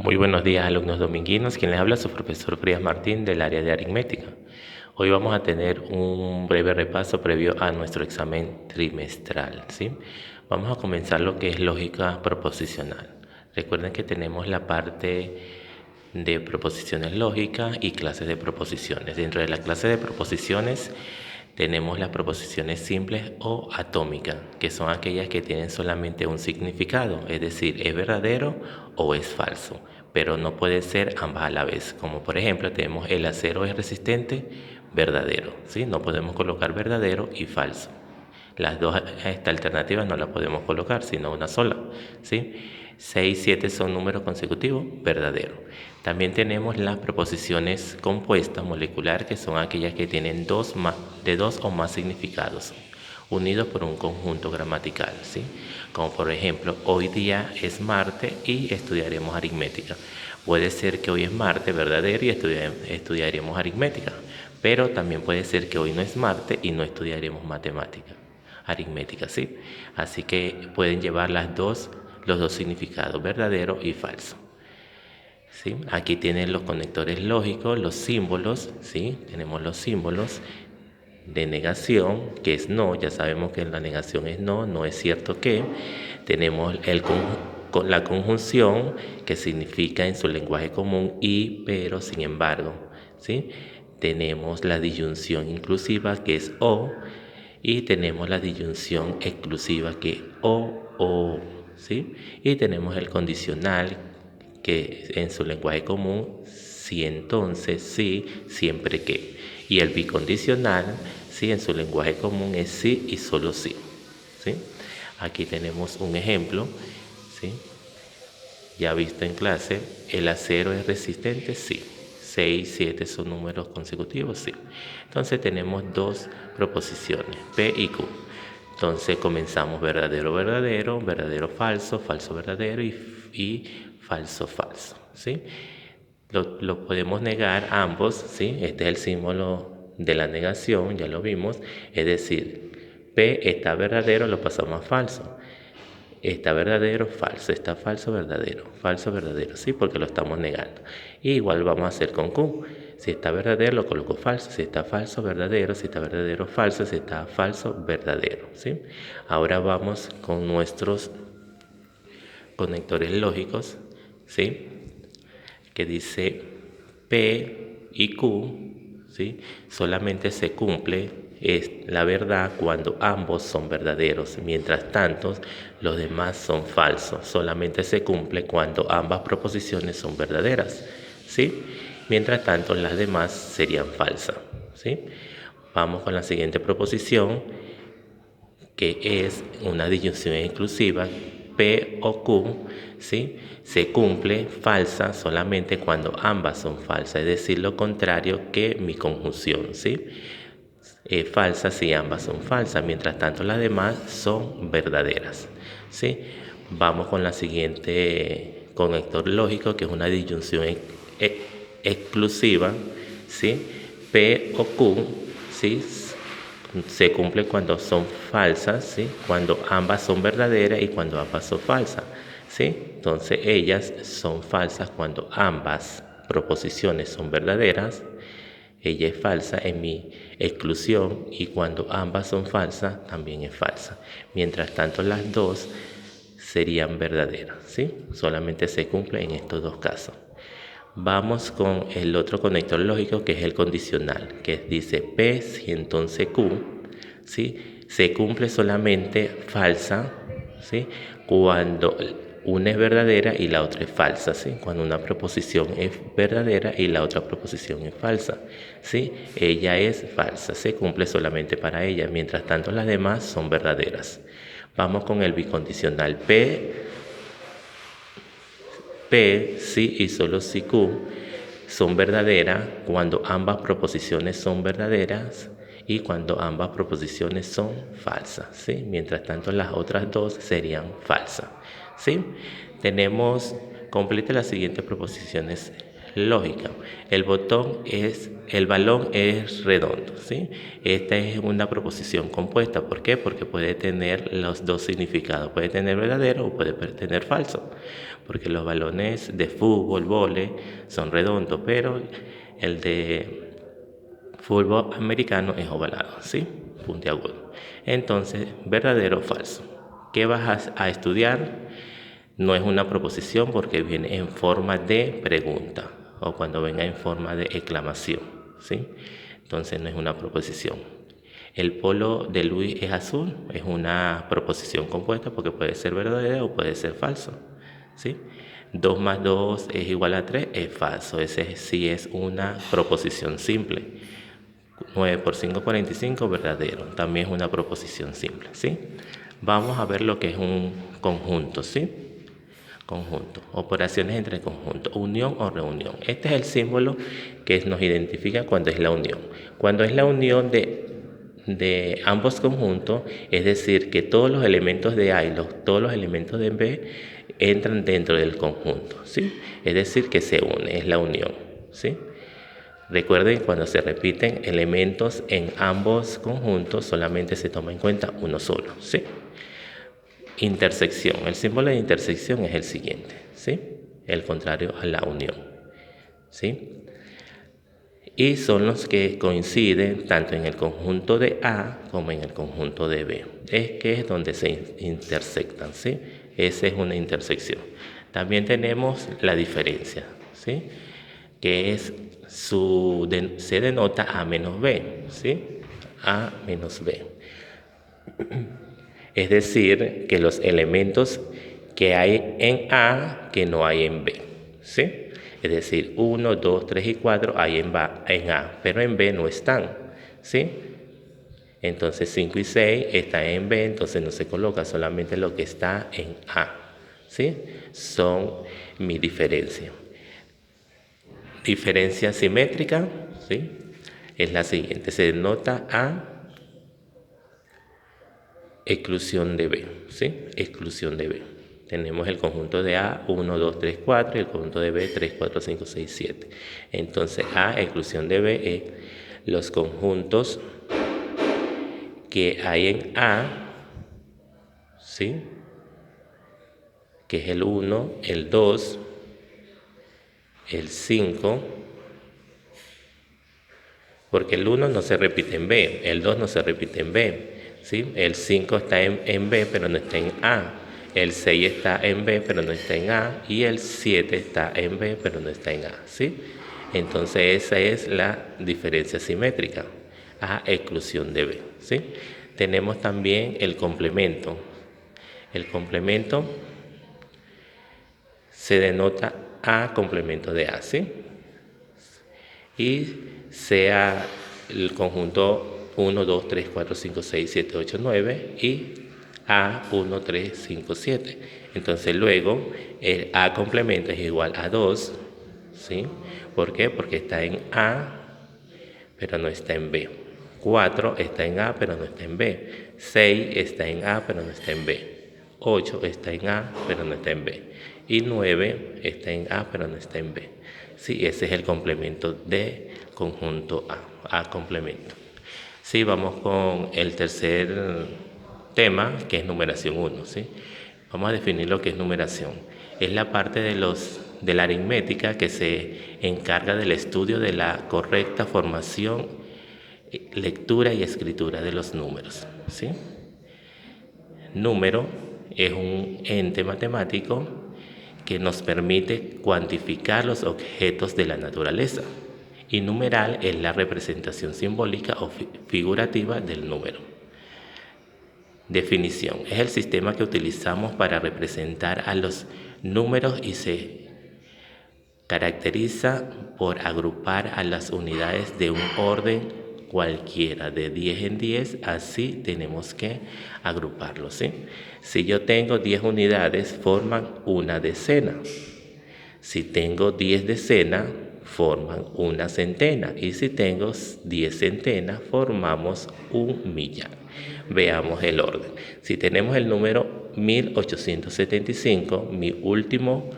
Muy buenos días, alumnos dominguinos. Quien les habla es su profesor Frías Martín del área de aritmética. Hoy vamos a tener un breve repaso previo a nuestro examen trimestral, ¿sí? Vamos a comenzar lo que es lógica proposicional. Recuerden que tenemos la parte de proposiciones lógicas y clases de proposiciones. Dentro de la clase de proposiciones tenemos las proposiciones simples o atómicas, que son aquellas que tienen solamente un significado, es decir, es verdadero o es falso, pero no puede ser ambas a la vez. Como por ejemplo tenemos el acero es resistente, verdadero, ¿sí? No podemos colocar verdadero y falso. Las dos alternativas no las podemos colocar, sino una sola, ¿sí? 6 y 7 son números consecutivos, verdadero. También tenemos las proposiciones compuestas molecular, que son aquellas que tienen dos o más significados, unidos por un conjunto gramatical, ¿sí? Como por ejemplo, hoy día es martes y estudiaremos aritmética. Puede ser que hoy es martes, verdadero, y estudiaremos aritmética, pero también puede ser que hoy no es martes y no estudiaremos matemática. Aritmética, ¿sí? Así que pueden llevar los dos significados, verdadero y falso. ¿Sí? Aquí tienen los conectores lógicos, los símbolos, ¿sí? Tenemos los símbolos de negación, que es no, ya sabemos que la negación es no, no es cierto que. Tenemos la conjunción, que significa en su lenguaje común y, pero, sin embargo, ¿sí? Tenemos la disyunción inclusiva, que es o, y tenemos la disyunción exclusiva, que es o, ¿sí? Y tenemos el condicional, que en su lenguaje común, si entonces, sí, siempre que. Y el bicondicional, sí, en su lenguaje común es sí y solo sí, ¿sí? Aquí tenemos un ejemplo, ¿sí? Ya visto en clase, el acero es resistente, sí. 6 y 7 son números consecutivos, sí. Entonces tenemos dos proposiciones, P y Q. Entonces comenzamos verdadero, verdadero, verdadero, falso, falso, verdadero y falso, falso, ¿sí? Lo podemos negar ambos, ¿sí? Este es el símbolo de la negación, ya lo vimos. Es decir, P está verdadero, lo pasamos a falso. Está verdadero, falso, está falso, verdadero, sí, porque lo estamos negando. Y igual vamos a hacer con Q. Si está verdadero, lo coloco falso. Si está falso, verdadero. Si está verdadero, falso. Si está falso, verdadero, ¿sí? Ahora vamos con nuestros conectores lógicos, ¿sí? Que dice P y Q, ¿sí? Solamente se cumple es la verdad cuando ambos son verdaderos, mientras tanto los demás son falsos. Solamente se cumple cuando ambas proposiciones son verdaderas, ¿sí? Mientras tanto las demás serían falsas, ¿sí? Vamos con la siguiente proposición, que es una disyunción exclusiva, P o Q, ¿sí? Se cumple falsa solamente cuando ambas son falsas, es decir, lo contrario que mi conjunción, ¿sí? Falsa si ambas son falsas, mientras tanto las demás son verdaderas, ¿sí? Vamos con la siguiente conector lógico, que es una disyunción exclusiva, ¿sí? P o Q, ¿sí? Se cumple cuando son falsas, ¿sí? Cuando ambas son verdaderas y cuando ambas son falsas, ¿sí? Entonces ellas son falsas cuando ambas proposiciones son verdaderas. Ella es falsa en mi exclusión y cuando ambas son falsas también es falsa. Mientras tanto las dos serían verdaderas, ¿sí? Solamente se cumple en estos dos casos. Vamos con el otro conector lógico, que es el condicional, que dice P si entonces Q, ¿sí? Se cumple solamente falsa, ¿sí? Cuando una es verdadera y la otra es falsa, ¿sí? Cuando una proposición es verdadera y la otra proposición es falsa, ¿sí? Ella es falsa, se cumple solamente para ella, mientras tanto las demás son verdaderas. Vamos con el bicondicional P, sí y solo si Q son verdaderas cuando ambas proposiciones son verdaderas y cuando ambas proposiciones son falsas, ¿sí? Mientras tanto las otras dos serían falsas, ¿sí? Complete las siguientes proposiciones lógica. El balón es redondo, ¿sí? Esta es una proposición compuesta. ¿Por qué? Porque puede tener los dos significados. Puede tener verdadero o puede tener falso. Porque los balones de fútbol, vóley, son redondos, pero el de fútbol americano es ovalado, ¿sí? Puntiagudo. Entonces, verdadero o falso. ¿Qué vas a estudiar? No es una proposición porque viene en forma de pregunta o cuando venga en forma de exclamación, ¿sí? Entonces no es una proposición. El polo de Luis es azul, es una proposición compuesta porque puede ser verdadero o puede ser falso, ¿sí? 2 más 2 es igual a 3, es falso, ese sí es una proposición simple. 9 por 5, 45, verdadero, también es una proposición simple, ¿sí? Vamos a ver lo que es un conjunto, ¿sí? Conjunto, operaciones entre conjuntos, unión o reunión. Este es el símbolo que nos identifica cuando es la unión. Cuando es la unión de ambos conjuntos, es decir, que todos los elementos de A y todos los elementos de B entran dentro del conjunto, ¿sí? Es decir, que se une, es la unión, ¿sí? Recuerden, cuando se repiten elementos en ambos conjuntos, solamente se toma en cuenta uno solo, ¿sí? Intersección. El símbolo de intersección es el siguiente, ¿sí? El contrario a la unión, ¿sí? Y son los que coinciden tanto en el conjunto de A como en el conjunto de B. Es que es donde se intersectan, ¿sí? Esa es una intersección. También tenemos la diferencia, ¿sí? Que es se denota A menos B, ¿sí? A menos B. Es decir, que los elementos que hay en A que no hay en B, ¿sí? Es decir, 1, 2, 3 y 4 hay en A, pero en B no están, ¿sí? Entonces 5 y 6 están en B, entonces no se coloca solamente lo que está en A, ¿sí? Son mi diferencia. Diferencia simétrica, ¿sí? Es la siguiente, se denota A exclusión de B, ¿sí? Exclusión de B. Tenemos el conjunto de A, 1, 2, 3, 4, y el conjunto de B, 3, 4, 5, 6, 7. Entonces, A, exclusión de B, es los conjuntos que hay en A, ¿sí? Que es el 1, el 2, el 5, porque el 1 no se repite en B, el 2 no se repite en B, ¿sí? El 5 está en B, pero no está en A. El 6 está en B, pero no está en A. Y el 7 está en B, pero no está en A, ¿sí? Entonces esa es la diferencia simétrica. A exclusión de B, ¿sí? Tenemos también el complemento. El complemento se denota A complemento de A, ¿sí? Y sea el conjunto 1, 2, 3, 4, 5, 6, 7, 8, 9 y A 1, 3, 5, 7. Entonces luego el A complemento es igual a 2, ¿sí? ¿Por qué? Porque está en A, pero no está en B. 4 está en A, pero no está en B. 6 está en A, pero no está en B. 8 está en A, pero no está en B. Y 9 está en A, pero no está en B. Sí, ese es el complemento de conjunto A complemento. Sí, vamos con el tercer tema, que es numeración 1, ¿sí? Vamos a definir lo que es numeración. Es la parte de la aritmética que se encarga del estudio de la correcta formación, lectura y escritura de los números, ¿sí? Número es un ente matemático que nos permite cuantificar los objetos de la naturaleza, y numeral es la representación simbólica o figurativa del número. Definición: es el sistema que utilizamos para representar a los números y se caracteriza por agrupar a las unidades de un orden cualquiera, de 10 en 10, así tenemos que agruparlos, ¿sí? Si yo tengo 10 unidades, forman una decena. Si tengo 10 decenas, forman una centena. Y si tengo 10 centenas, formamos un millar. Veamos el orden. Si tenemos el número 1875, mi último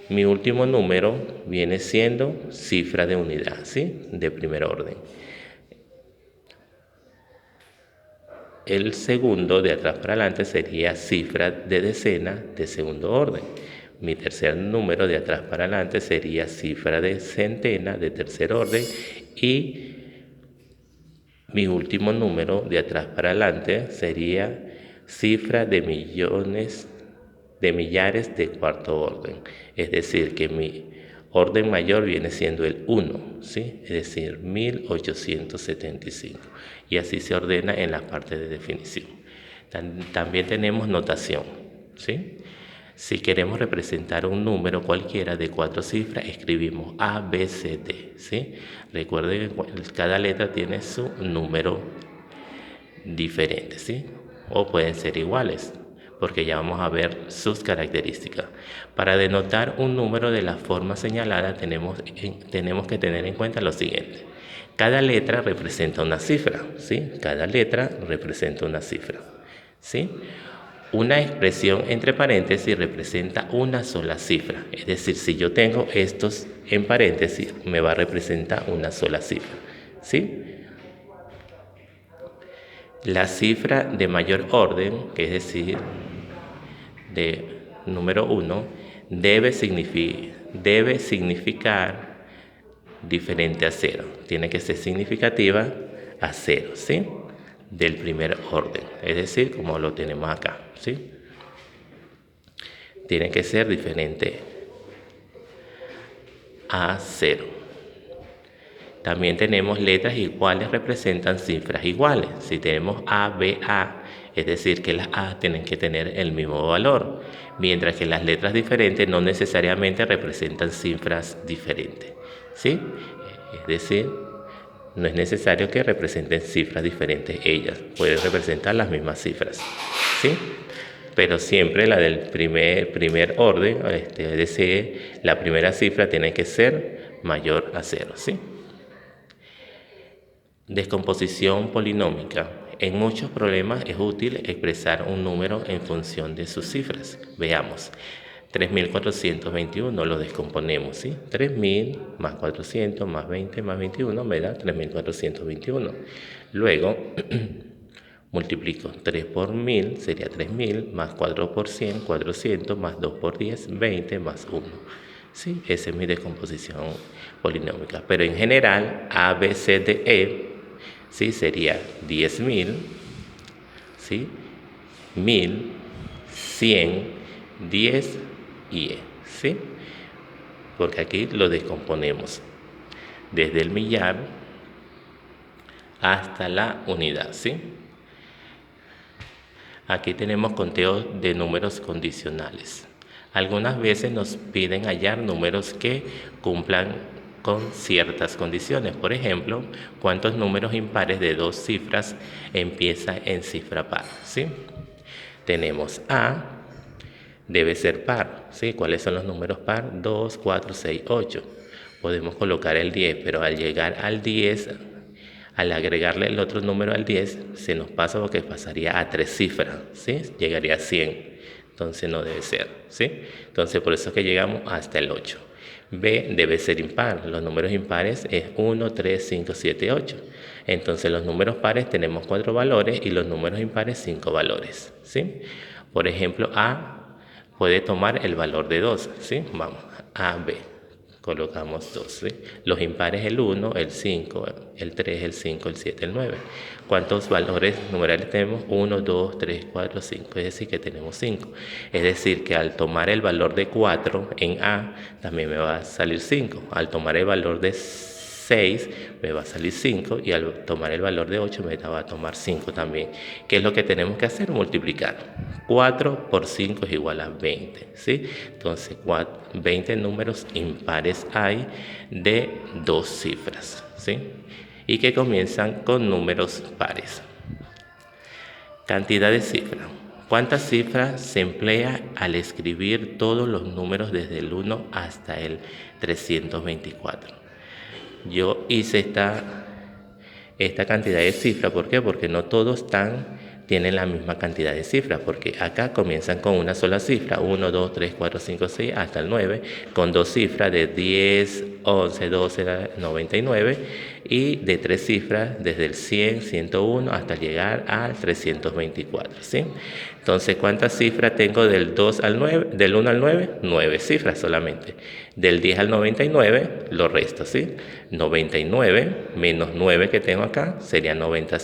Mi último número viene siendo cifra de unidad, ¿sí? De primer orden. El segundo de atrás para adelante sería cifra de decena de segundo orden. Mi tercer número de atrás para adelante sería cifra de centena de tercer orden. Y mi último número de atrás para adelante sería cifra de millones, de millares de cuarto orden. Es decir, que mi orden mayor viene siendo el 1, ¿sí? Es decir, 1875. Y así se ordena en la parte de definición. También tenemos notación, ¿sí? Si queremos representar un número cualquiera de 4 cifras, escribimos A, B, C, D, ¿sí? Recuerden que cada letra tiene su número diferente, ¿sí? O pueden ser iguales, porque ya vamos a ver sus características. Para denotar un número de la forma señalada tenemos que tener en cuenta lo siguiente. Cada letra representa una cifra, ¿sí? Cada letra representa una cifra, ¿sí? Una expresión entre paréntesis representa una sola cifra. Es decir, si yo tengo estos en paréntesis, me va a representar una sola cifra, ¿sí? La cifra de mayor orden, que es decir, de número 1, debe significar diferente a 0. Tiene que ser significativa a 0, ¿sí? Del primer orden, es decir, como lo tenemos acá, ¿sí? Tiene que ser diferente a 0. También tenemos letras iguales representan cifras iguales. Si tenemos A, B, A, es decir, que las A tienen que tener el mismo valor, mientras que las letras diferentes no necesariamente representan cifras diferentes, ¿sí? Es decir, no es necesario que representen cifras diferentes ellas, pueden representar las mismas cifras, ¿sí? Pero siempre la del primer orden, es decir, la primera cifra tiene que ser mayor a 0, ¿sí? Descomposición polinómica. En muchos problemas es útil expresar un número en función de sus cifras. Veamos. 3.421 lo descomponemos, ¿sí? 3.000 más 400 más 20 más 21 me da 3.421. Luego multiplico 3 por 1000, sería 3.000, más 4 por 100, 400, más 2 por 10, 20, más 1. Sí, esa es mi descomposición polinómica. Pero en general, A, B, C, D, E, ¿sí? Sería 10.000, ¿sí? 1.000, 100, 10 y E, ¿sí? Porque aquí lo descomponemos desde el millar hasta la unidad, ¿sí? Aquí tenemos conteo de números condicionales. Algunas veces nos piden hallar números que cumplan con ciertas condiciones. Por ejemplo, ¿cuántos números impares de 2 cifras empieza en cifra par? ¿Sí? Tenemos A, debe ser par, ¿sí? ¿Cuáles son los números par? 2, 4, 6, 8. Podemos colocar el 10, pero al llegar al 10, al agregarle el otro número al 10, se nos pasa porque pasaría a 3 cifras, ¿sí? Llegaría a 100, entonces no debe ser, ¿sí? Entonces por eso es que llegamos hasta el 8. B debe ser impar, los números impares es 1, 3, 5, 7, 8. Entonces los números pares tenemos 4 valores y los números impares 5 valores, ¿sí? Por ejemplo, A puede tomar el valor de 2, ¿sí? Vamos, A, B. Colocamos 2, ¿sí? Los impares el 1, el 5, el 3, el 5, el 7, el 9. ¿Cuántos valores numerales tenemos? 1, 2, 3, 4, 5. Es decir, que tenemos 5. Es decir, que al tomar el valor de 4 en A, también me va a salir 5. Al tomar el valor de 6, me va a salir 5. Y al tomar el valor de 8, me va a tomar 5 también. ¿Qué es lo que tenemos que hacer? Multiplicar. 4 por 5 es igual a 20, ¿sí? Entonces 20 números impares hay de 2 cifras, ¿sí? Y que comienzan con números pares. Cantidad de cifras. ¿Cuántas cifras se emplea al escribir todos los números desde el 1 hasta el 324? Yo hice esta cantidad de cifras, ¿por qué? Porque no todos están tienen la misma cantidad de cifras, porque acá comienzan con una sola cifra, 1, 2, 3, 4, 5, 6, hasta el 9, con dos cifras de 10, 11, 12, 99, y de tres cifras desde el 100, 101 hasta llegar al 324, ¿sí? Entonces, ¿cuántas cifras tengo del 2 al 9, del 1 al 9? 9 cifras solamente. Del 10 al 99, lo resto, ¿sí? 99 menos 9 que tengo acá serían 90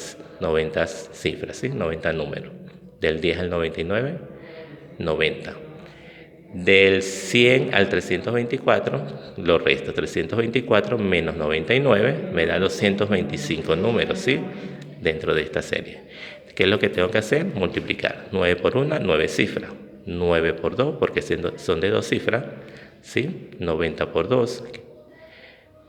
cifras, ¿sí? 90 números. Del 10 al 99, 90. Del 100 al 324, lo resto, 324 menos 99 me da 225 números, ¿sí? Dentro de esta serie. ¿Qué es lo que tengo que hacer? Multiplicar 9 por 1, 9 cifras. 9 por 2, porque son de dos cifras, ¿sí? 90 por 2,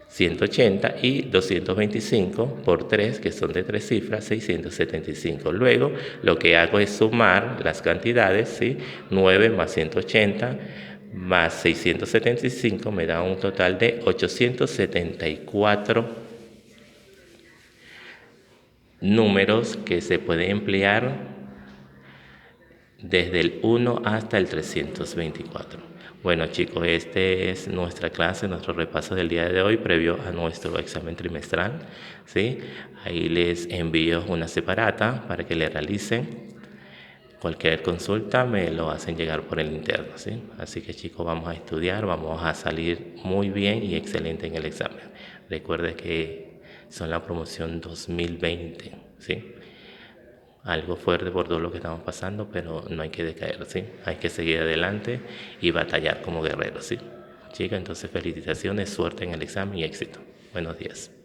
180, y 225 por 3, que son de tres cifras, 675. Luego lo que hago es sumar las cantidades, ¿sí? 9 más 180 más 675 me da un total de 874 números que se pueden emplear desde el 1 hasta el 324. Bueno, chicos, este es nuestra clase, nuestro repaso del día de hoy previo a nuestro examen trimestral, ¿sí? Ahí les envío una separata para que le realicen. Cualquier consulta me lo hacen llegar por el interno, ¿sí? Así que, chicos, vamos a estudiar, vamos a salir muy bien y excelente en el examen. Recuerden que son la promoción 2020, ¿sí? Algo fuerte por todo lo que estamos pasando, pero no hay que decaer, ¿sí? Hay que seguir adelante y batallar como guerreros, ¿sí? Chicas, entonces felicitaciones, suerte en el examen y éxito. Buenos días.